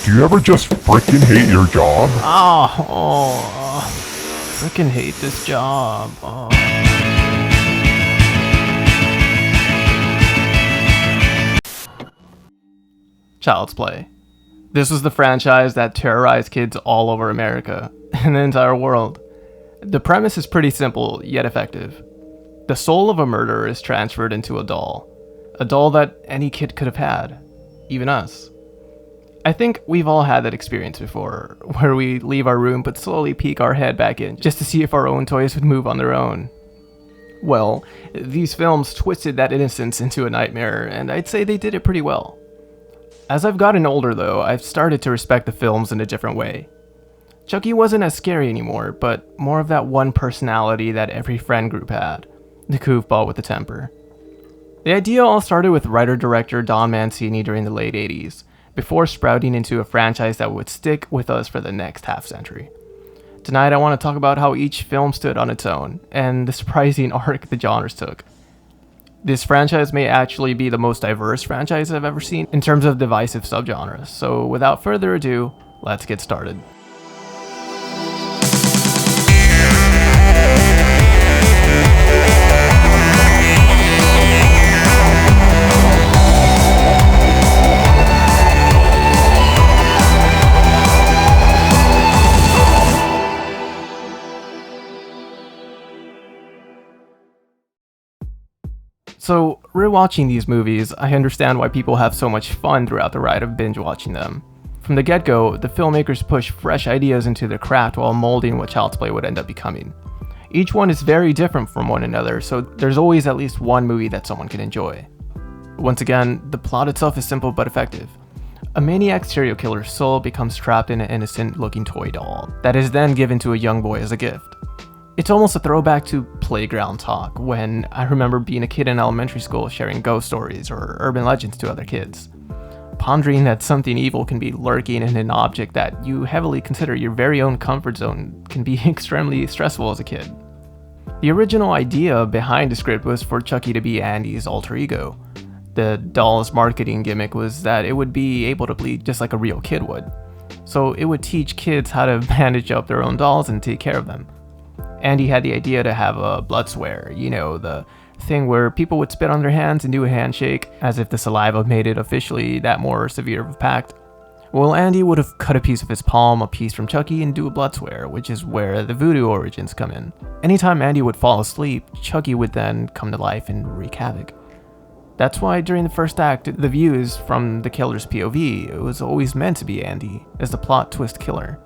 Do you ever just frickin' hate your job? Frickin' hate this job. Child's Play. This was the franchise that terrorized kids all over America and the entire world. The premise is pretty simple, yet effective. The soul of a murderer is transferred into a doll that any kid could have had, even us. I think we've all had that experience before, where we leave our room but slowly peek our head back in just to see if our own toys would move on their own. Well, these films twisted that innocence into a nightmare, and I'd say they did it pretty well. As I've gotten older though, I've started to respect the films in a different way. Chucky wasn't as scary anymore, but more of that one personality that every friend group had, the goofball with the temper. The idea all started with writer-director Don Mancini during the late 80s, before sprouting into a franchise that would stick with us for the next half-century. Tonight I want to talk about how each film stood on its own, and the surprising arc the genres took. This franchise may actually be the most diverse franchise I've ever seen in terms of divisive subgenres, so without further ado, let's get started. So, rewatching these movies, I understand why people have so much fun throughout the ride of binge watching them. From the get-go, the filmmakers push fresh ideas into their craft while molding what Child's Play would end up becoming. Each one is very different from one another, so there's always at least one movie that someone can enjoy. Once again, the plot itself is simple but effective. A maniac serial killer's soul becomes trapped in an innocent-looking toy doll that is then given to a young boy as a gift. It's almost a throwback to playground talk, when I remember being a kid in elementary school sharing ghost stories or urban legends to other kids. Pondering that something evil can be lurking in an object that you heavily consider your very own comfort zone can be extremely stressful as a kid. The original idea behind the script was for Chucky to be Andy's alter ego. The doll's marketing gimmick was that it would be able to bleed just like a real kid would. So it would teach kids how to bandage up their own dolls and take care of them. Andy had the idea to have a blood swear, the thing where people would spit on their hands and do a handshake, as if the saliva made it officially that more severe of a pact. Well, Andy would have cut a piece of his palm, a piece from Chucky, and do a blood swear, which is where the voodoo origins come in. Anytime Andy would fall asleep, Chucky would then come to life and wreak havoc. That's why during the first act, the view is from the killer's POV. It was always meant to be Andy, as the plot twist killer.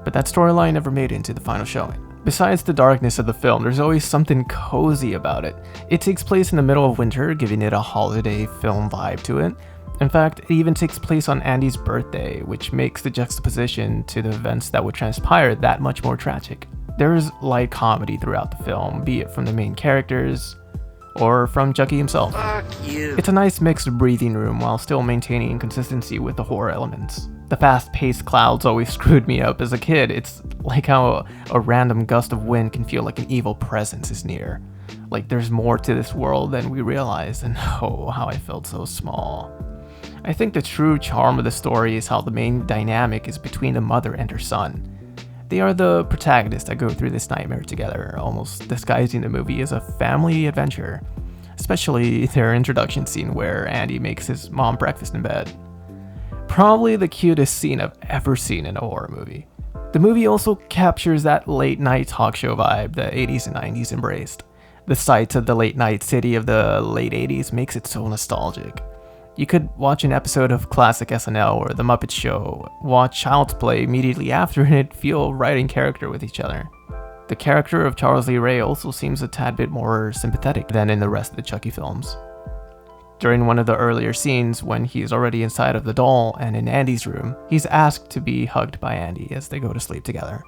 But that storyline never made it into the final showing. Besides the darkness of the film, there's always something cozy about it. It takes place in the middle of winter, giving it a holiday film vibe to it. In fact, it even takes place on Andy's birthday, which makes the juxtaposition to the events that would transpire that much more tragic. There's light comedy throughout the film, be it from the main characters or from Chucky himself. Fuck you. It's a nice mixed breathing room while still maintaining consistency with the horror elements. The fast-paced clouds always screwed me up as a kid. It's like how a random gust of wind can feel like an evil presence is near. Like there's more to this world than we realize, and oh, how I felt so small. I think the true charm of the story is how the main dynamic is between the mother and her son. They are the protagonists that go through this nightmare together, almost disguising the movie as a family adventure. Especially their introduction scene where Andy makes his mom breakfast in bed. Probably the cutest scene I've ever seen in a horror movie. The movie also captures that late night talk show vibe the 80s and 90s embraced. The sights of the late night city of the late 80s makes it so nostalgic. You could watch an episode of classic SNL or The Muppet Show, watch Child's Play immediately after, and it'd feel right in character with each other. The character of Charles Lee Ray also seems a tad bit more sympathetic than in the rest of the Chucky films. During one of the earlier scenes, when he's already inside of the doll and in Andy's room, he's asked to be hugged by Andy as they go to sleep together.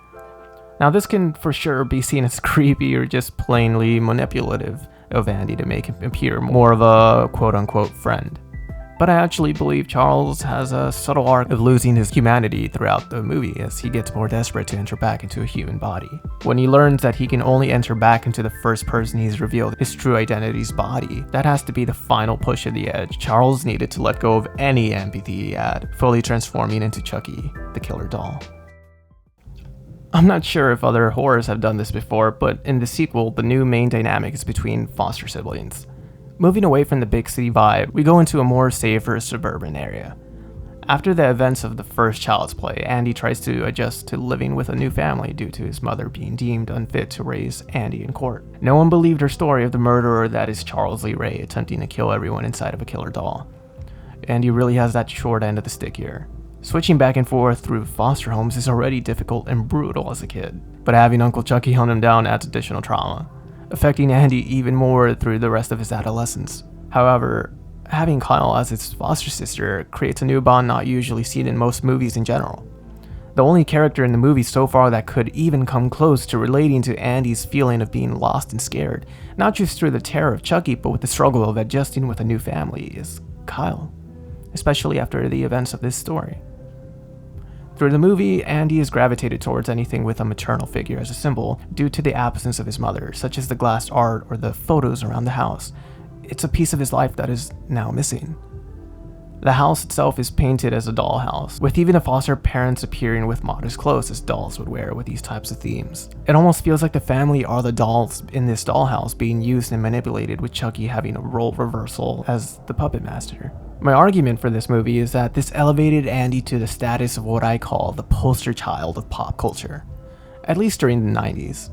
Now this can for sure be seen as creepy or just plainly manipulative of Andy to make him appear more of a quote-unquote friend. But I actually believe Charles has a subtle arc of losing his humanity throughout the movie as he gets more desperate to enter back into a human body. When he learns that he can only enter back into the first person he's revealed his true identity's body, that has to be the final push of the edge Charles needed to let go of any empathy he had, fully transforming into Chucky, the killer doll. I'm not sure if other horrors have done this before, but in the sequel, the new main dynamic is between foster siblings. Moving away from the big city vibe, we go into a more safer suburban area. After the events of the first Child's Play, Andy tries to adjust to living with a new family due to his mother being deemed unfit to raise Andy in court. No one believed her story of the murderer that is Charles Lee Ray attempting to kill everyone inside of a killer doll. Andy really has that short end of the stick here. Switching back and forth through foster homes is already difficult and brutal as a kid, but having Uncle Chucky hunt him down adds additional trauma, affecting Andy even more through the rest of his adolescence. However, having Kyle as his foster sister creates a new bond not usually seen in most movies in general. The only character in the movie so far that could even come close to relating to Andy's feeling of being lost and scared, not just through the terror of Chucky, but with the struggle of adjusting with a new family, is Kyle, especially after the events of this story. Through the movie, Andy is gravitated towards anything with a maternal figure as a symbol due to the absence of his mother, such as the glass art or the photos around the house. It's a piece of his life that is now missing. The house itself is painted as a dollhouse, with even the foster parents appearing with modest clothes as dolls would wear with these types of themes. It almost feels like the family are the dolls in this dollhouse being used and manipulated, with Chucky having a role reversal as the puppet master. My argument for this movie is that this elevated Andy to the status of what I call the poster child of pop culture, at least during the 90s.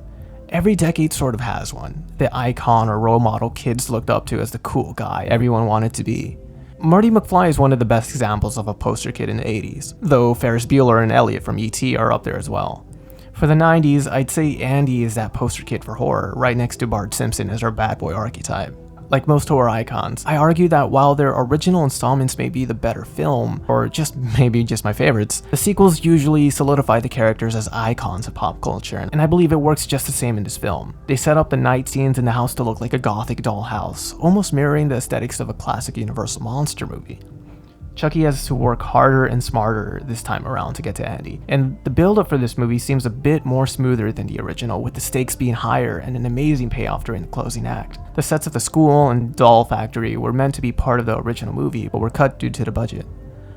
Every decade sort of has one, the icon or role model kids looked up to as the cool guy everyone wanted to be. Marty McFly is one of the best examples of a poster kid in the 80s, though Ferris Bueller and Elliot from E.T. are up there as well. For the 90s, I'd say Andy is that poster kid for horror, right next to Bart Simpson as our bad boy archetype. Like most horror icons, I argue that while their original installments may be the better film, or maybe just my favorites, the sequels usually solidify the characters as icons of pop culture, and I believe it works just the same in this film. They set up the night scenes in the house to look like a gothic dollhouse, almost mirroring the aesthetics of a classic Universal monster movie. Chucky has to work harder and smarter this time around to get to Andy, and the build-up for this movie seems a bit more smoother than the original, with the stakes being higher and an amazing payoff during the closing act. The sets of the school and doll factory were meant to be part of the original movie, but were cut due to the budget.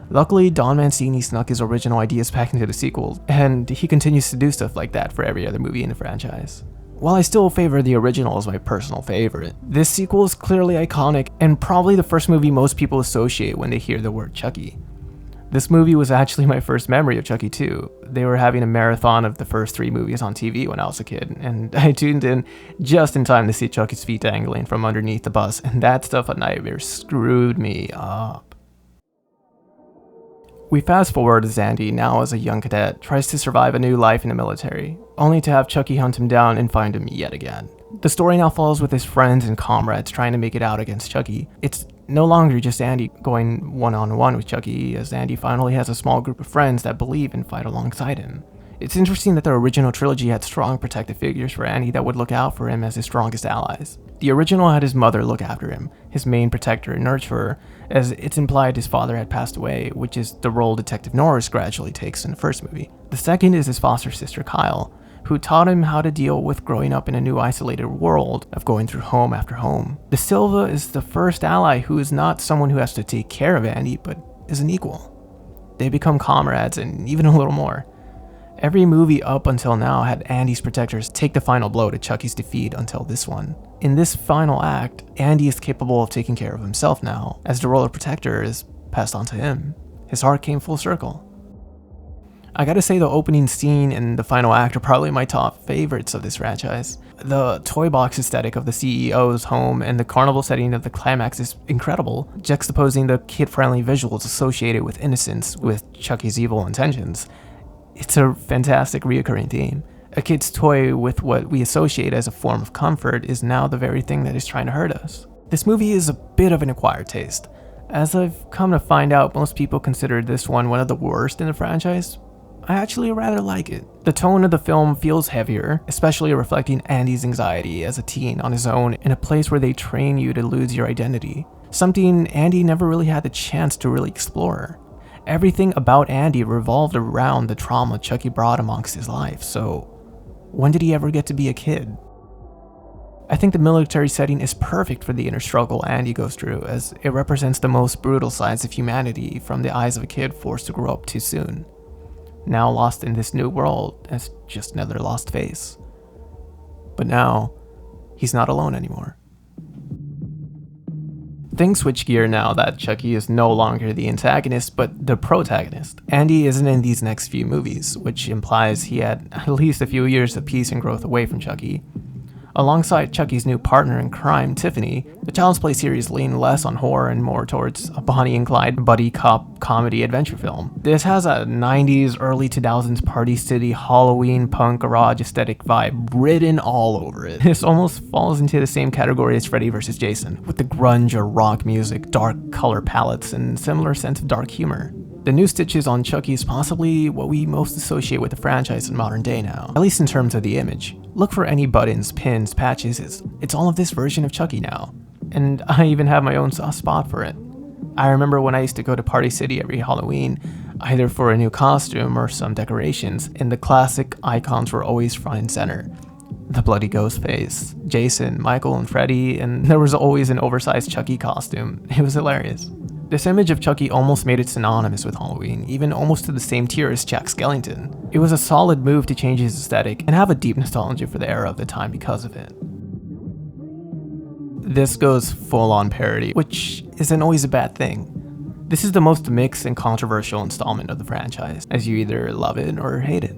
Luckily, Don Mancini snuck his original ideas back into the sequels, and he continues to do stuff like that for every other movie in the franchise. While I still favor the original as my personal favorite, this sequel is clearly iconic and probably the first movie most people associate when they hear the word Chucky. This movie was actually my first memory of Chucky too. They were having a marathon of the first 3 movies on TV when I was a kid, and I tuned in just in time to see Chucky's feet dangling from underneath the bus, and that stuff at Nightmare screwed me up. We fast forward as Andy, now as a young cadet, tries to survive a new life in the military, only to have Chucky hunt him down and find him yet again. The story now follows with his friends and comrades trying to make it out against Chucky. It's no longer just Andy going one-on-one with Chucky, as Andy finally has a small group of friends that believe and fight alongside him. It's interesting that the original trilogy had strong protective figures for Andy that would look out for him as his strongest allies. The original had his mother look after him, his main protector and nurturer, as it's implied his father had passed away, which is the role Detective Norris gradually takes in the first movie. The second is his foster sister Kyle, who taught him how to deal with growing up in a new isolated world of going through home after home. De Silva is the first ally who is not someone who has to take care of Andy, but is an equal. They become comrades and even a little more. Every movie up until now had Andy's protectors take the final blow to Chucky's defeat until this one. In this final act, Andy is capable of taking care of himself now, as the role of protector is passed on to him. His heart came full circle. I gotta say the opening scene and the final act are probably my top favorites of this franchise. The toy box aesthetic of the CEO's home and the carnival setting of the climax is incredible, juxtaposing the kid-friendly visuals associated with innocence with Chucky's evil intentions. It's a fantastic reoccurring theme. A kid's toy with what we associate as a form of comfort is now the very thing that is trying to hurt us. This movie is a bit of an acquired taste. As I've come to find out, most people consider this one of the worst in the franchise. I actually rather like it. The tone of the film feels heavier, especially reflecting Andy's anxiety as a teen on his own in a place where they train you to lose your identity. something Andy never really had the chance to really explore. Everything about Andy revolved around the trauma Chucky brought amongst his life, so when did he ever get to be a kid? I think the military setting is perfect for the inner struggle Andy goes through, as it represents the most brutal sides of humanity from the eyes of a kid forced to grow up too soon. Now lost in this new world as just another lost face. But now, he's not alone anymore. Things switch gear now that Chucky is no longer the antagonist, but the protagonist. Andy isn't in these next few movies, which implies he had at least a few years of peace and growth away from Chucky. Alongside Chucky's new partner in crime, Tiffany, the Child's Play series leaned less on horror and more towards a Bonnie and Clyde buddy cop comedy adventure film. This has a 90s, early 2000s Party City Halloween punk garage aesthetic vibe written all over it. This almost falls into the same category as Freddy vs. Jason, with the grunge or rock music, dark color palettes, and similar sense of dark humor. The new stitches on Chucky is possibly what we most associate with the franchise in modern day now, at least in terms of the image. Look for any buttons, pins, patches, it's all of this version of Chucky now. And I even have my own soft spot for it. I remember when I used to go to Party City every Halloween, either for a new costume or some decorations, and the classic icons were always front and center. The bloody ghost face, Jason, Michael, and Freddy, and there was always an oversized Chucky costume. It was hilarious. This image of Chucky almost made it synonymous with Halloween, even almost to the same tier as Jack Skellington. It was a solid move to change his aesthetic and have a deep nostalgia for the era of the time because of it. This goes full-on parody, which isn't always a bad thing. This is the most mixed and controversial installment of the franchise, as you either love it or hate it.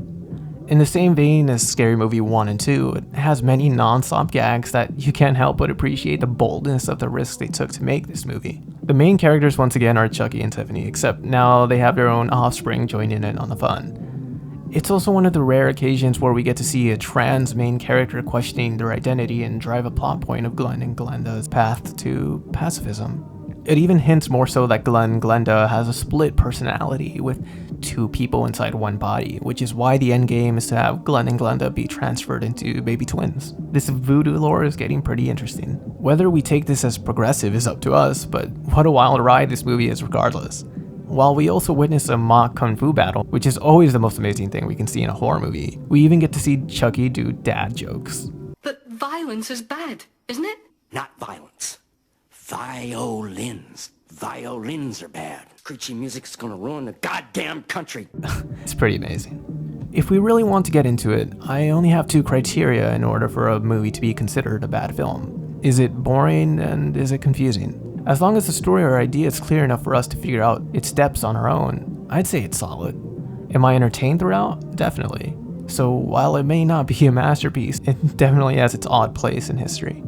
In the same vein as Scary Movie 1 and 2, it has many non-stop gags that you can't help but appreciate the boldness of the risks they took to make this movie. The main characters once again are Chucky and Tiffany, except now they have their own offspring joining in on the fun. It's also one of the rare occasions where we get to see a trans main character questioning their identity and drive a plot point of Glenn and Glenda's path to pacifism. It even hints more so that Glenda has a split personality with two people inside one body, which is why the end game is to have Glenn and Glenda be transferred into baby twins. This voodoo lore is getting pretty interesting. Whether we take this as progressive is up to us, but what a wild ride this movie is regardless. While we also witness a mock kung fu battle, which is always the most amazing thing we can see in a horror movie, we even get to see Chucky do dad jokes. But violence is bad, isn't it? Not violence. Violins. Violins are bad. Preachy music's gonna ruin the goddamn country. It's pretty amazing. If we really want to get into it, I only have two criteria in order for a movie to be considered a bad film. Is it boring and is it confusing? As long as the story or idea is clear enough for us to figure out its steps on our own, I'd say it's solid. Am I entertained throughout? Definitely. So while it may not be a masterpiece, it definitely has its odd place in history.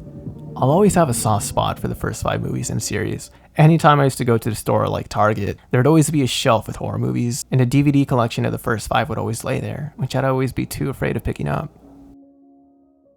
I'll always have a soft spot for the first 5 movies in the series. Anytime I used to go to the store like Target, there'd always be a shelf with horror movies, and a DVD collection of the first 5 would always lay there, which I'd always be too afraid of picking up.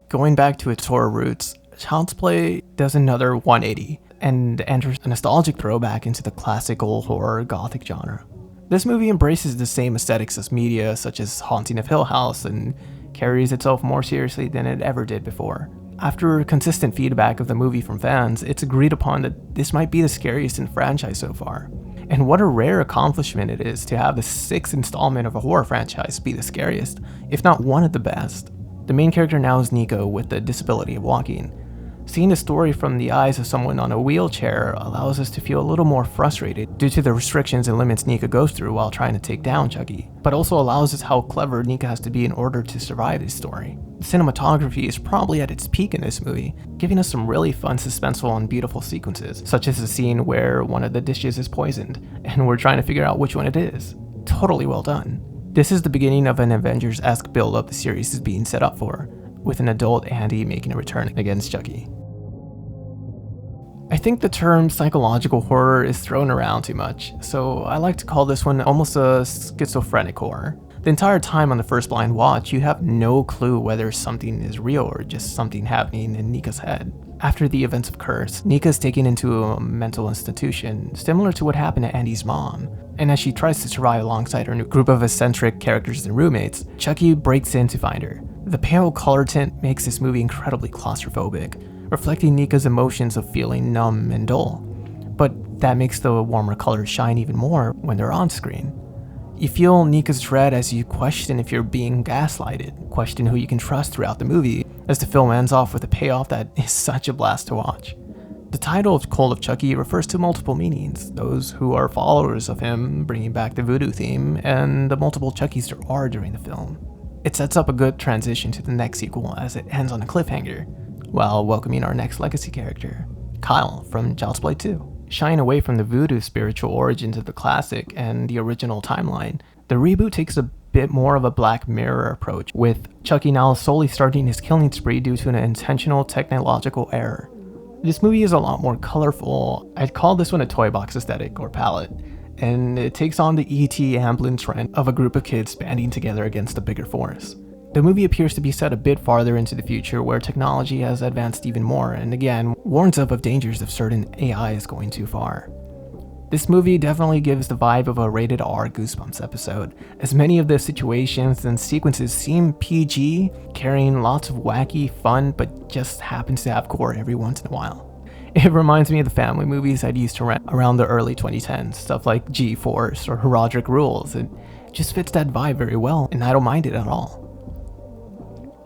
Going back to its horror roots, Child's Play does another 180, and enters a nostalgic throwback into the classical horror gothic genre. This movie embraces the same aesthetics as media such as Haunting of Hill House, and carries itself more seriously than it ever did before. After consistent feedback of the movie from fans, it's agreed upon that this might be the scariest in the franchise so far. And what a rare accomplishment it is to have the 6th installment of a horror franchise be the scariest, if not one of the best. The main character now is Nico with the disability of walking. Seeing the story from the eyes of someone on a wheelchair allows us to feel a little more frustrated due to the restrictions and limits Nika goes through while trying to take down Chucky, but also allows us how clever Nika has to be in order to survive this story. The cinematography is probably at its peak in this movie, giving us some really fun, suspenseful, and beautiful sequences, such as the scene where one of the dishes is poisoned, and we're trying to figure out which one it is. Totally well done. This is the beginning of an Avengers-esque build-up the series is being set up for, with an adult Andy making a return against Chucky. I think the term psychological horror is thrown around too much, so I like to call this one almost a schizophrenic horror. The entire time on the first blind watch, you have no clue whether something is real or just something happening in Nika's head. After the events of Curse, Nika is taken into a mental institution, similar to what happened to Andy's mom. And as she tries to survive alongside her new group of eccentric characters and roommates, Chucky breaks in to find her. The pale color tint makes this movie incredibly claustrophobic, reflecting Nika's emotions of feeling numb and dull. but that makes the warmer colors shine even more when they're on screen. You feel Nika's dread as you question if you're being gaslighted, question who you can trust throughout the movie, as the film ends off with a payoff that is such a blast to watch. The title of Cult of Chucky refers to multiple meanings, those who are followers of him bringing back the voodoo theme, and the multiple Chuckies there are during the film. It sets up a good transition to the next sequel as it ends on a cliffhanger, while welcoming our next legacy character, Kyle from Child's Play 2. Shying away from the voodoo spiritual origins of the classic and the original timeline, the reboot takes a bit more of a Black Mirror approach, with Chucky now slowly starting his killing spree due to an intentional technological error. This movie is a lot more colorful. I'd call this one a toy box aesthetic or palette, and it takes on the E.T. Amblin trend of a group of kids banding together against a bigger force. The movie appears to be set a bit farther into the future where technology has advanced even more, and again, warns up of dangers if certain AI is going too far. This movie definitely gives the vibe of a rated R Goosebumps episode, as many of the situations and sequences seem PG, carrying lots of wacky fun, but just happens to have gore every once in a while. It reminds me of the family movies I'd used to rent around the early 2010s, stuff like G-Force or Roderick Rules. It just fits that vibe very well, and I don't mind it at all.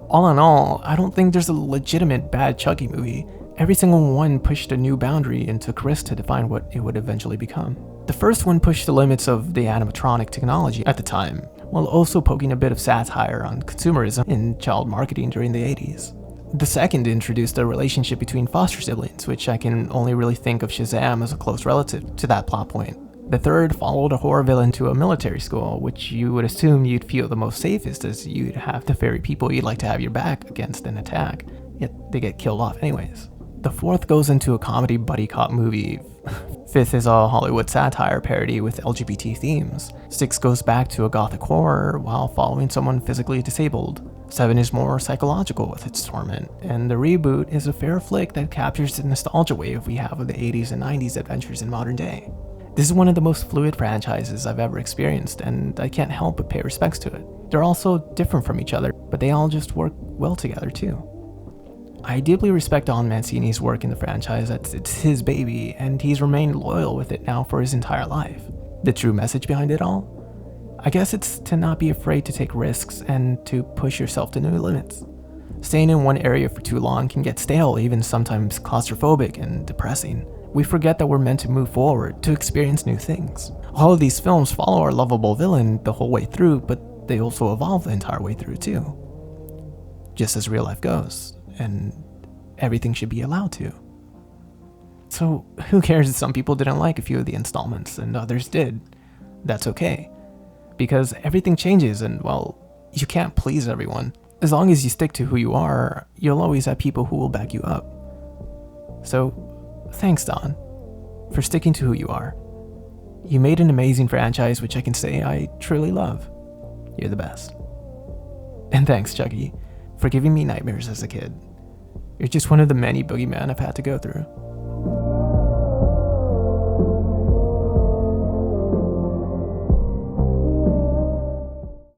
All in all, I don't think there's a legitimate bad Chucky movie. Every single one pushed a new boundary and took risks to define what it would eventually become. The first one pushed the limits of the animatronic technology at the time, while also poking a bit of satire on consumerism in child marketing during the 80s. The second introduced a relationship between foster siblings, which I can only really think of Shazam as a close relative to that plot point. The third followed a horror villain to a military school, which you would assume you'd feel the most safest, as you'd have the very people you'd like to have your back against an attack, yet they get killed off anyways. The fourth goes into a comedy buddy cop movie. Fifth is a Hollywood satire parody with LGBT themes. Six goes back to a gothic horror while following someone physically disabled. 7 is more psychological with its torment, and the reboot is a fair flick that captures the nostalgia wave we have of the 80s and 90s adventures in modern day. This is one of the most fluid franchises I've ever experienced, and I can't help but pay respects to it. They're all so different from each other, but they all just work well together too. I deeply respect Don Mancini's work in the franchise, as it's his baby, and he's remained loyal with it now for his entire life. The true message behind it all? I guess it's to not be afraid to take risks and to push yourself to new limits. Staying in one area for too long can get stale, even sometimes claustrophobic and depressing. We forget that we're meant to move forward, to experience new things. All of these films follow our lovable villain the whole way through, but they also evolve the entire way through too. Just as real life goes, and everything should be allowed to. So who cares if some people didn't like a few of the installments and others did? That's okay. Because everything changes and, well, you can't please everyone. As long as you stick to who you are, you'll always have people who will back you up. So, thanks, Don, for sticking to who you are. You made an amazing franchise, which I can say I truly love. You're the best. And thanks, Chucky, for giving me nightmares as a kid. You're just one of the many boogeymen I've had to go through.